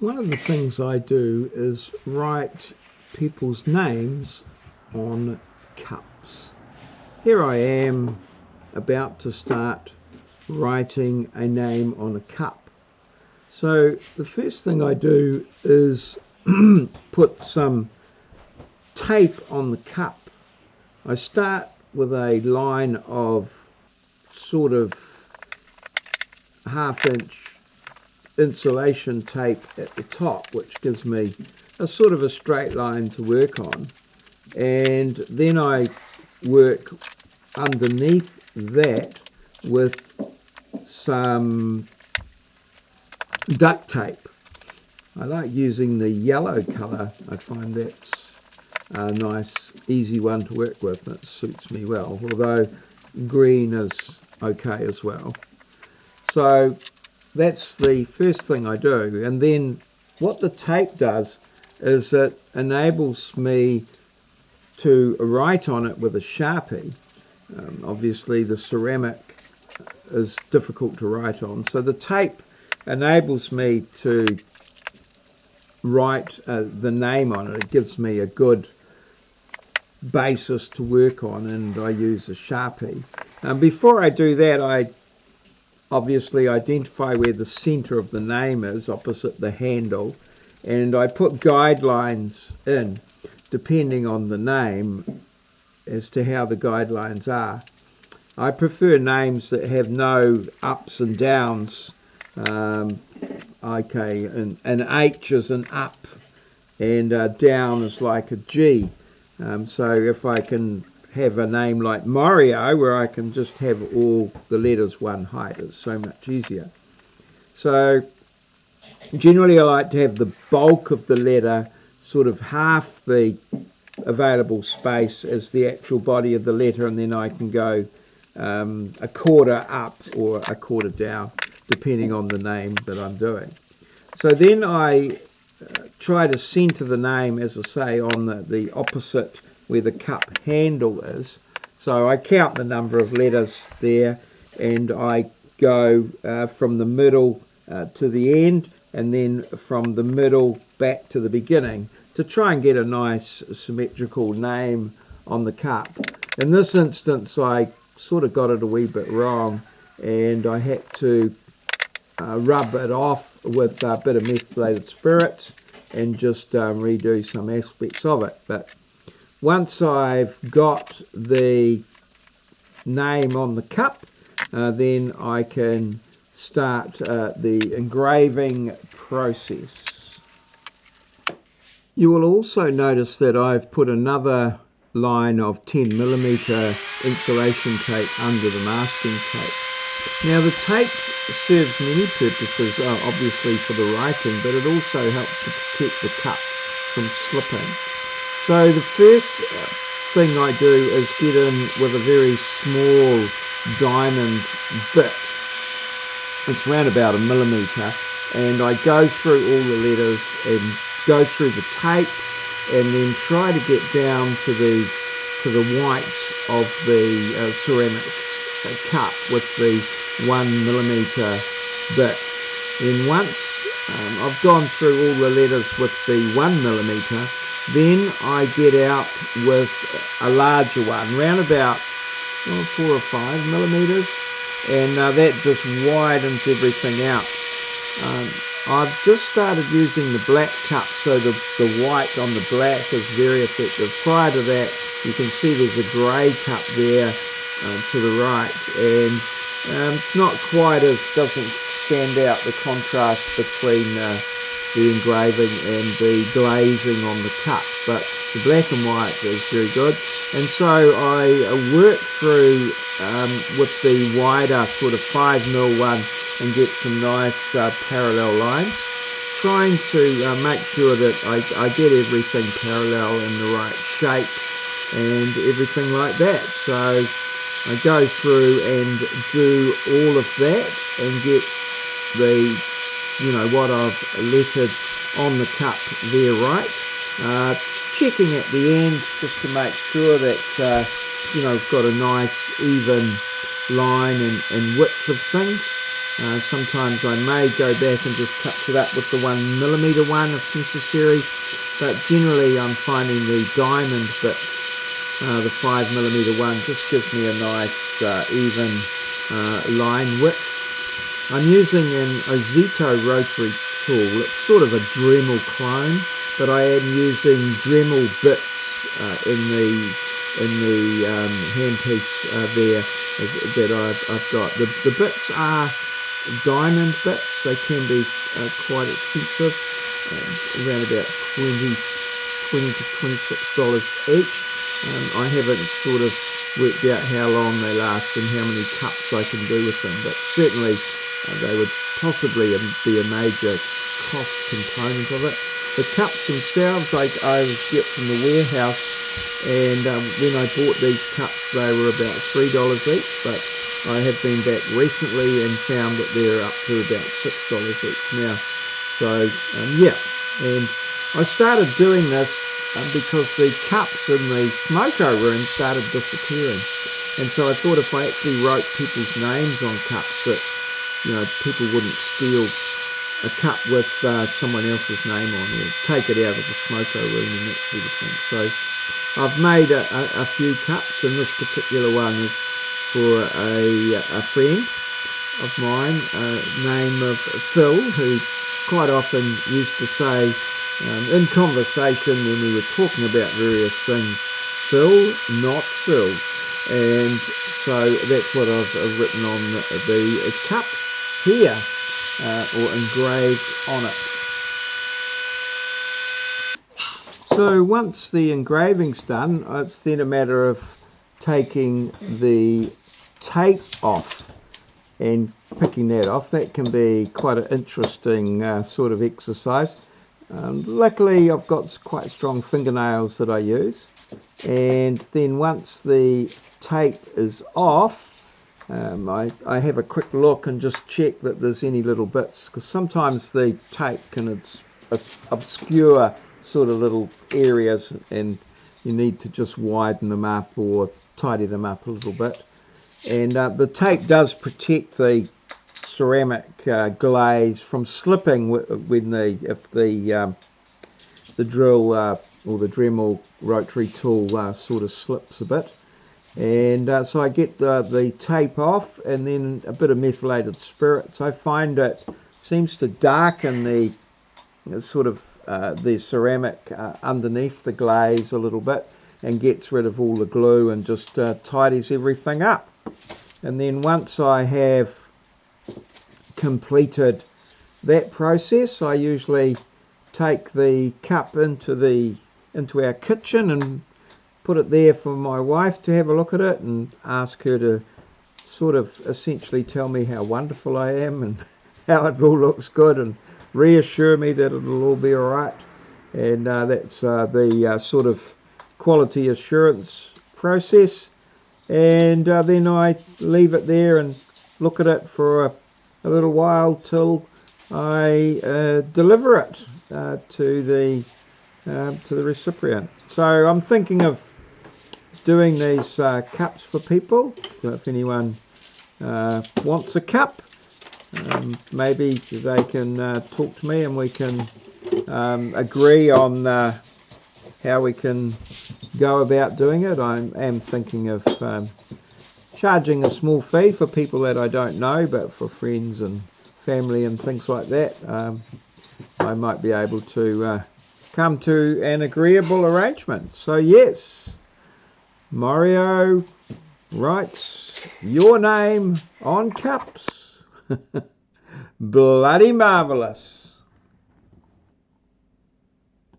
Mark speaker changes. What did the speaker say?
Speaker 1: One of the things I do is write people's names on cups. Here I am about to start writing a name on a cup. So the first thing I do is put some tape on the cup. I start with a line of sort of half-inch insulation tape at the top, which gives me a sort of a straight line to work on, and then I work underneath that with some duct tape. I like using the yellow colour. I find that's a nice easy one to work with. It suits me well, although green is okay as well. So that's the first thing I do, and then what the tape does is it enables me to write on it with a Sharpie. Obviously the ceramic is difficult to write on, so the tape enables me to write the name on it. It gives me a good basis to work on, and I use a Sharpie. Before I do that, I obviously identify where the center of the name is opposite the handle, and I put guidelines in depending on the name as to how the guidelines are. I prefer names that have no ups and downs. Okay, an H is an up, and down is like a G. So if I can have a name like Maurieo, where I can just have all the letters one height, it's so much easier. So generally I like to have the bulk of the letter sort of half the available space as the actual body of the letter, and then I can go a quarter up or a quarter down depending on the name that I'm doing. So then I try to center the name, as I say, on the opposite where the cup handle is. So I count the number of letters there, and I go from the middle to the end, and then from the middle back to the beginning to try and get a nice symmetrical name on the cup. In this instance I sort of got it a wee bit wrong, and I had to rub it off with a bit of methylated spirits and just redo some aspects of it. But once I've got the name on the cup, then I can start the engraving process. You will also notice that I've put another line of 10mm insulation tape under the masking tape. Now the tape serves many purposes, obviously for the writing, but it also helps to protect the cup from slipping. So the first thing I do is get in with a very small diamond bit. It's around about 1 millimetre, and I go through all the letters and go through the tape, and then try to get down to the white of the ceramic cup with the 1 millimetre bit. Then once I've gone through all the letters with the 1 millimetre, then I get out with a larger one, round about 4 or 5 millimetres, and that just widens everything out. I've just started using the black cup, so the white on the black is very effective. Prior to that, you can see there's a grey cup there to the right, and it's not quite as, doesn't stand out the contrast between the engraving and the glazing on the cup, but the black and white is very good. And so I work through with the wider sort of 5mm one and get some nice parallel lines, trying to make sure that I get everything parallel in the right shape and everything like that. So I go through and do all of that and get the, what I've lettered on the cup there right. Checking at the end just to make sure that, I've got a nice even line and width of things. Sometimes I may go back and just touch it up with the 1mm one if necessary, but generally I'm finding the diamond bits, the 5mm one, just gives me a nice even line width. I'm using an Ozito rotary tool. It's sort of a Dremel clone, but I am using Dremel bits in the handpiece there that I've got. The bits are diamond bits. They can be quite expensive, around about $20 to $26 each. I haven't sort of worked out how long they last and how many cups I can do with them, but certainly they would possibly be a major cost component of it. The cups themselves I get from the warehouse, and when I bought these cups they were about $3 each, but I have been back recently and found that they're up to about $6 each now. So yeah, and I started doing this because the cups in the smoko room started disappearing, and so I thought if I actually wrote people's names on cups, that people wouldn't steal a cup with someone else's name on, or take it out of the smoko room and that sort of thing. So I've made a few cups, and this particular one is for a friend of mine, name of Phil, who quite often used to say in conversation when we were talking about various things, Phil, not Sil. And so that's what I've written on the cup here, or engraved on it. So once the engraving's done, it's then a matter of taking the tape off and picking that off. That can be quite an interesting sort of exercise. Luckily I've got quite strong fingernails that I use, and then once the tape is off, I have a quick look and just check that there's any little bits, because sometimes the tape can obscure sort of little areas and you need to just widen them up or tidy them up a little bit. And the tape does protect the ceramic glaze from slipping when if the drill or the Dremel rotary tool sort of slips a bit. And so I get the tape off, and then a bit of methylated spirits. I find it seems to darken the sort of the ceramic underneath the glaze a little bit, and gets rid of all the glue and just tidies everything up. And then once I have completed that process, I usually take the cup into our kitchen and put it there for my wife to have a look at it and ask her to sort of essentially tell me how wonderful I am and how it all looks good, and reassure me that it'll all be all right. And that's the sort of quality assurance process. And then I leave it there and look at it for a little while till I deliver it to the recipient. So I'm thinking of doing these cups for people. So if anyone wants a cup, maybe they can talk to me and we can agree on how we can go about doing it. I am thinking of charging a small fee for people that I don't know, but for friends and family and things like that, I might be able to come to an agreeable arrangement. So yes, Maurieo writes your name on cups. Bloody marvellous.